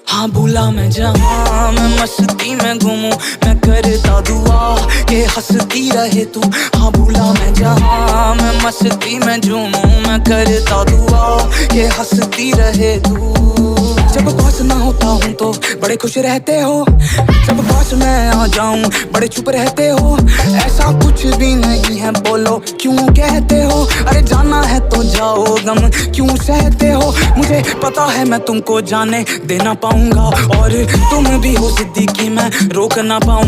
हाँ भूला मैं जहाँ मैं मस्ती में घूमूं, मैं करता दुआ के हंसती रहे तू। हाँ भूला मैं जहाँ मैं मस्ती में झूमूं, मैं करता दुआ के हंसती रहे तू। जब पास ना होता हूँ तो बड़े खुश रहते हो, जब पास मैं आ जाऊं बड़े चुप रहते हो। ऐसा कुछ भी नहीं है, बोलो क्यों कहते हो? अरे जाना है तो जाओ, गम क्यों सहते हो? मुझे पता है मैं तुमको जाने दे ना पाऊंगा, और तुम भी हो सिद्दीकी मैं रोक ना पाऊंगा।